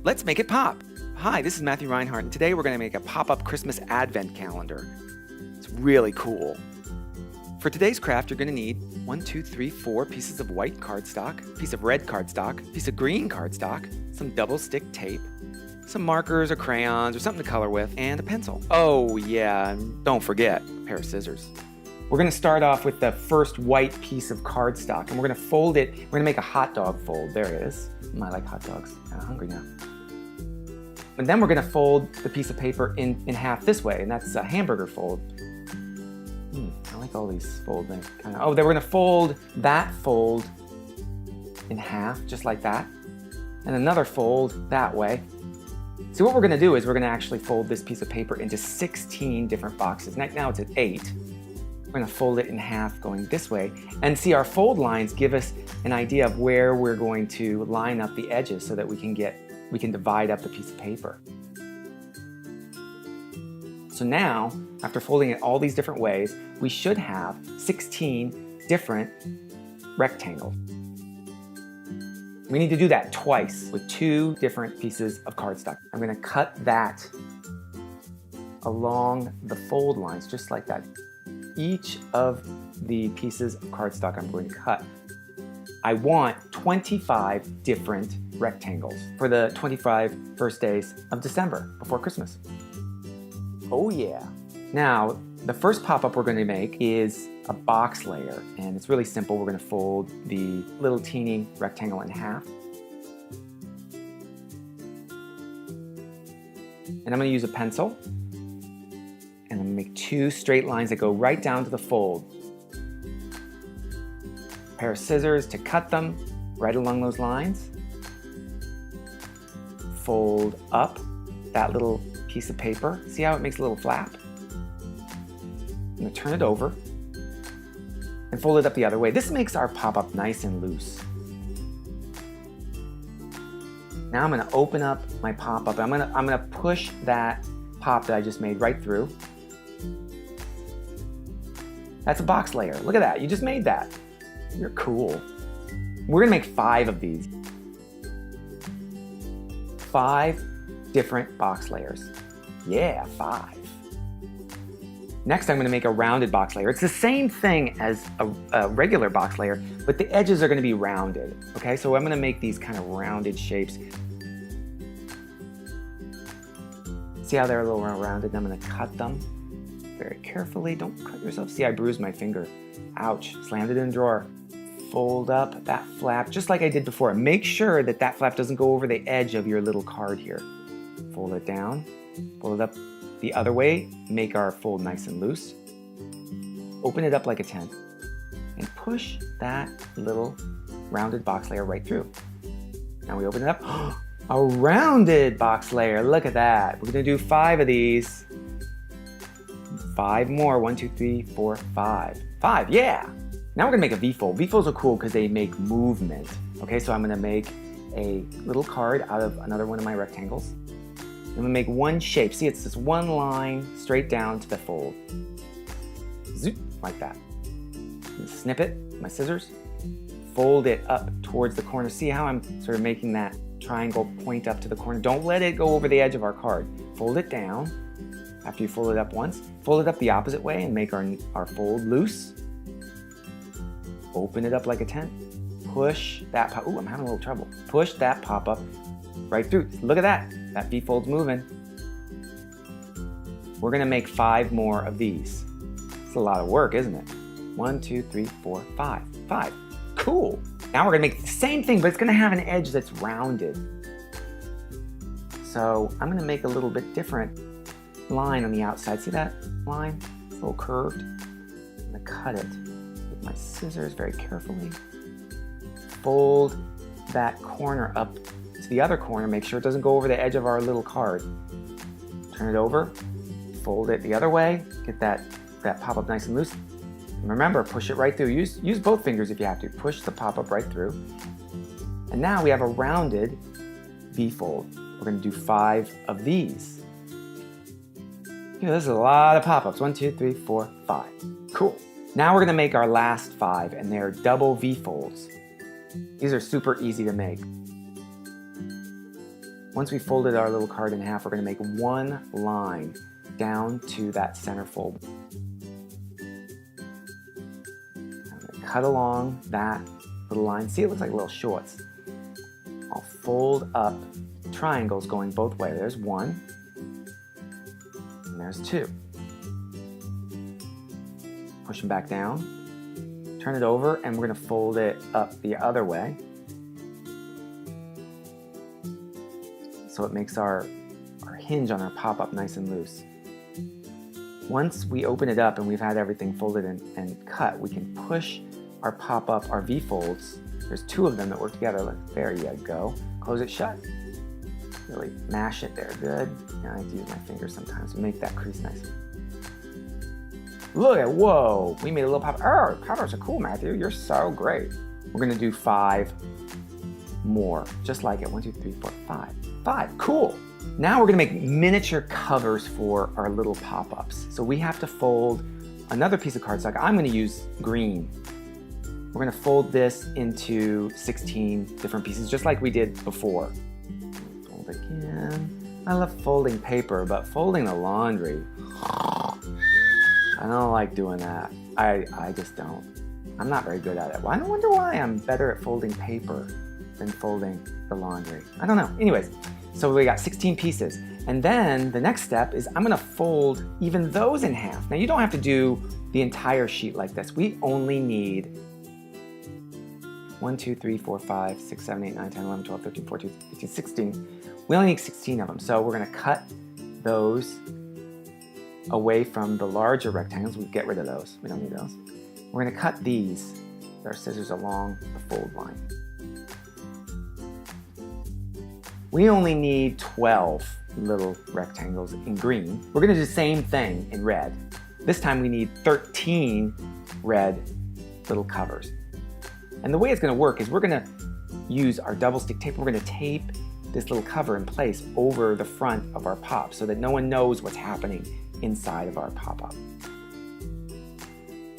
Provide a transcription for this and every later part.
Let's make it pop! Hi, this is Matthew Reinhart, and today we're going to make a pop-up Christmas advent calendar. It's really cool. For today's craft, you're going to need 4 pieces of white cardstock, a piece of red cardstock, a piece of green cardstock, some double-stick tape, some markers or crayons or something to color with, and a pencil. Oh yeah, and don't forget a pair of scissors. We're going to start off with the first white piece of cardstock, and we're going to fold it. We're going to make a hot dog fold. There it is. I like hot dogs. I'm hungry now. And then we're going to fold the piece of paper in half this way, and that's a hamburger fold. I like all these folds. Then we're going to fold that fold in half, just like that, and another fold that way. So what we're going to do is we're going to actually fold this piece of paper into 16 different boxes. Now it's at 8. We're going to fold it in half going this way, and see our fold lines give us an idea of where we're going to line up the edges so that we can divide up the piece of paper. So now, after folding it all these different ways, we should have 16 different rectangles. We need to do that twice with 2 different pieces of cardstock. I'm going to cut that along the fold lines, just like that. Each of the pieces of cardstock I'm going to cut, I want 25 different rectangles for the 25 first days of December before Christmas. Oh yeah. Now, the first pop-up we're going to make is a box layer, and it's really simple. We're going to fold the little teeny rectangle in half. And I'm going to use a pencil, and I'm going to make 2 straight lines that go right down to the fold. A pair of scissors to cut them right along those lines. Fold up that little piece of paper. See how it makes a little flap? I'm going to turn it over and fold it up the other way. This makes our pop-up nice and loose. Now I'm going to open up my pop-up. I'm going to push that pop that I just made right through. That's a box layer. Look at that. You just made that. You're cool. We're going to make 5 of these. 5 different box layers. Yeah, 5. Next, I'm going to make a rounded box layer. It's the same thing as a regular box layer, but the edges are going to be rounded. Okay, so I'm going to make these kind of rounded shapes. See how they're a little rounded? I'm going to cut them very carefully. Don't cut yourself. See, I bruised my finger. Ouch, slammed it in the drawer. Fold up that flap, just like I did before. Make sure that that flap doesn't go over the edge of your little card here. Fold it down, fold it up the other way, make our fold nice and loose. Open it up like a tent, and push that little rounded box layer right through. Now we open it up. A rounded box layer, look at that. We're gonna do 5 of these. 5 more, 1, 2, 3, 4, 5. 5, yeah! Now we're gonna make a V-fold. V-folds are cool because they make movement. Okay, so I'm gonna make a little card out of another one of my rectangles. I'm gonna make one shape. See, it's this one line straight down to the fold. Zoop, like that. Snip it with my scissors. Fold it up towards the corner. See how I'm sort of making that triangle point up to the corner? Don't let it go over the edge of our card. Fold it down. After you fold it up once, fold it up the opposite way and make our fold loose. Open it up like a tent. Push that pop. Ooh, I'm having a little trouble. Push that pop-up right through. Look at that. That V-fold's moving. We're gonna make 5 more of these. It's a lot of work, isn't it? 1, 2, 3, 4, 5. 5. Cool. Now we're gonna make the same thing, but it's gonna have an edge that's rounded. So I'm gonna make a little bit different line on the outside. See that line? It's a little curved. I'm gonna cut it with my scissors very carefully. Fold that corner up to the other corner. Make sure it doesn't go over the edge of our little card. Turn it over. Fold it the other way. Get that pop-up nice and loose. And remember, push it right through. Use both fingers if you have to. Push the pop-up right through. And now we have a rounded V-fold. We're going to do 5 of these. This is a lot of pop-ups. 1, 2, 3, 4, 5. Cool. Now we're going to make our last 5, and they're double V-folds. These are super easy to make. Once we folded our little card in half, we're going to make one line down to that center fold. I'm going to cut along that little line. See, it looks like little shorts. I'll fold up triangles going both ways. There's one, and there's two. Push them back down, turn it over, and we're going to fold it up the other way. So it makes our hinge on our pop-up nice and loose. Once we open it up and we've had everything folded and cut, we can push our pop-up, our V-folds. There's two of them that work together. Look, there you go. Close it shut. Really mash it there. Good. I like to use my fingers sometimes to make that crease nice. Look at, whoa, we made a little pop. Oh, pop-ups are cool, Matthew. You're so great. We're gonna do 5 more, just like it. 1, 2, 3, 4, 5. 5, cool. Now we're gonna make miniature covers for our little pop-ups. So we have to fold another piece of cardstock. I'm gonna use green. We're gonna fold this into 16 different pieces, just like we did before. Fold again. I love folding paper, but folding the laundry, I don't like doing that. I just don't. I'm not very good at it. I wonder why I'm better at folding paper than folding the laundry. I don't know. Anyways, so we got 16 pieces. And then the next step is I'm gonna fold even those in half. Now you don't have to do the entire sheet like this. We only need 1, 2, 3, 4, 5, 6, 7, 8, 9, 10, 11, 12, 13, 14, 15, 16. We only need 16 of them. So we're gonna cut those away from the larger rectangles. We get rid of those. We don't need those. We're gonna cut these with our scissors along the fold line. We only need 12 little rectangles in green. We're gonna do the same thing in red. This time we need 13 red little covers. And the way it's gonna work is we're gonna use our double stick tape. We're gonna tape this little cover in place over the front of our pop so that no one knows what's happening inside of our pop-up.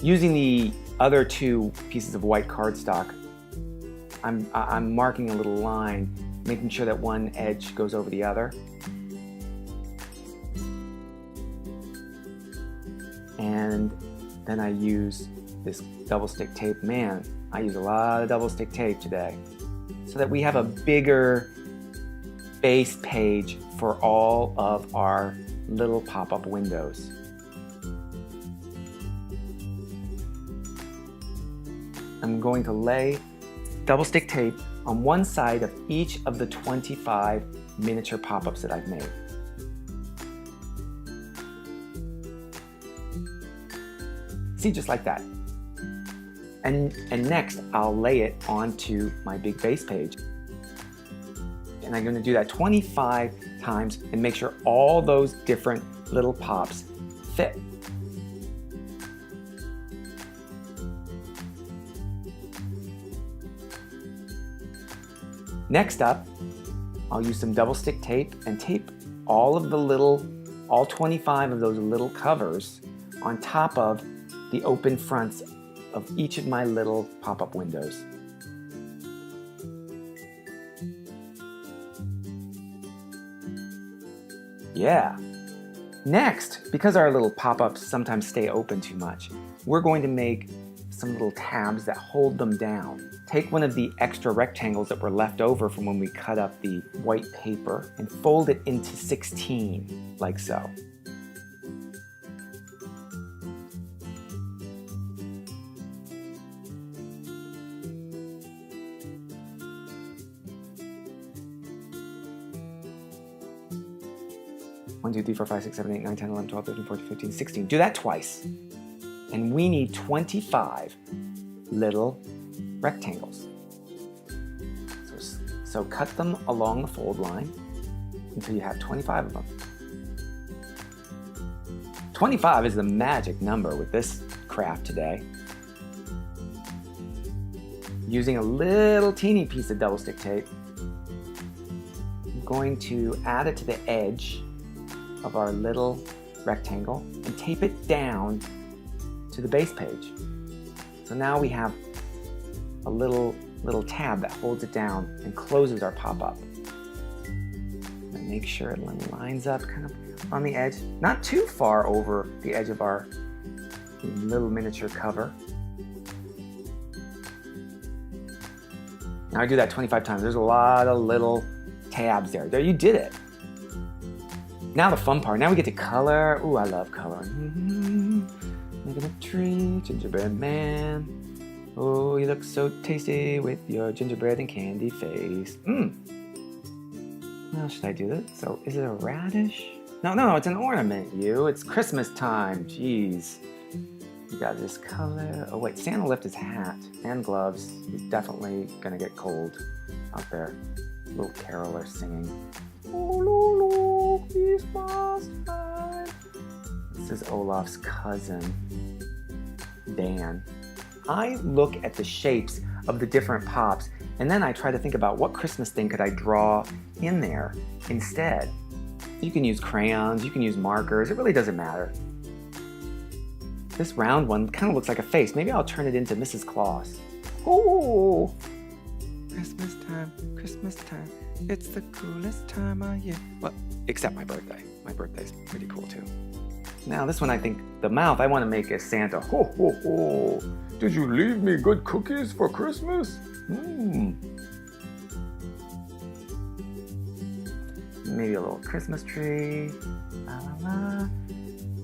Using the other 2 pieces of white cardstock, I'm marking a little line, making sure that one edge goes over the other. And then I use this double stick tape. Man, I use a lot of double stick tape today, so that we have a bigger base page for all of our little pop-up windows. I'm going to lay double stick tape on one side of each of the 25 miniature pop-ups that I've made. See, just like that. And next, I'll lay it onto my big base page. And I'm gonna do that 25 times and make sure all those different little pops fit. Next up, I'll use some double stick tape and tape all 25 of those little covers on top of the open fronts of each of my little pop-up windows. Yeah. Next, because our little pop-ups sometimes stay open too much, we're going to make some little tabs that hold them down. Take one of the extra rectangles that were left over from when we cut up the white paper and fold it into 16, like so. One, 2, 3, 4, 5, 6, 7, 8, 9, 10, 11, 12, 13, 14, 15, 16. Do that twice. And we need 25 little rectangles. So cut them along the fold line until you have 25 of them. 25 is the magic number with this craft today. Using a little teeny piece of double stick tape, I'm going to add it to the edge of our little rectangle and tape it down to the base page. So now we have a little tab that holds it down and closes our pop-up. make sure it lines up kind of on the edge, not too far over the edge of our little miniature cover. Now I do that 25 times. There's a lot of little tabs there. There, you did it. Now the fun part. Now we get to color. Ooh, I love coloring. Making a tree, gingerbread man. Oh, you look so tasty with your gingerbread and candy face. How should I do this? So, is it a radish? No, it's an ornament, It's Christmas time. Jeez. You got this color. Oh, wait, Santa left his hat and gloves. He's definitely gonna get cold out there. Little caroler singing. Oh, Christmas time. This is Olaf's cousin, Dan. I look at the shapes of the different pops, and then I try to think about what Christmas thing could I draw in there instead. You can use crayons, you can use markers, it really doesn't matter. This round one kind of looks like a face. Maybe I'll turn it into Mrs. Claus. Oh! Christmas time, it's the coolest time of year. Well, except my birthday. My birthday's pretty cool too. Now this one, I think the mouth I want to make is Santa. Ho, ho, ho. Did you leave me good cookies for Christmas? Maybe a little Christmas tree. La, la, la.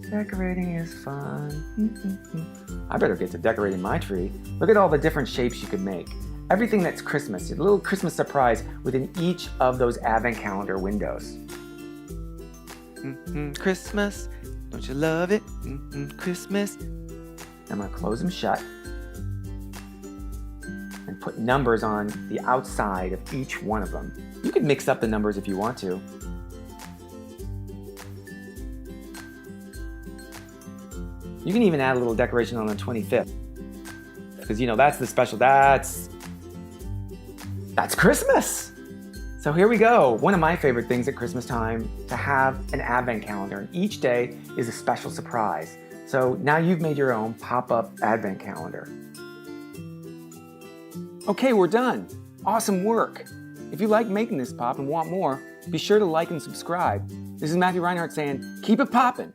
Decorating is fun. I better get to decorating my tree. Look at all the different shapes you could make. Everything that's Christmas, a little Christmas surprise within each of those advent calendar windows. Christmas, don't you love it? Christmas. I'm gonna close them shut and put numbers on the outside of each one of them. You can mix up the numbers if you want to. You can even add a little decoration on the 25th. Because that's the special, that's Christmas. So here we go. One of my favorite things at Christmas time, to have an advent calendar. And each day is a special surprise. So now you've made your own pop-up advent calendar. Okay, we're done. Awesome work. If you like making this pop and want more, be sure to like and subscribe. This is Matthew Reinhart saying, keep it poppin'.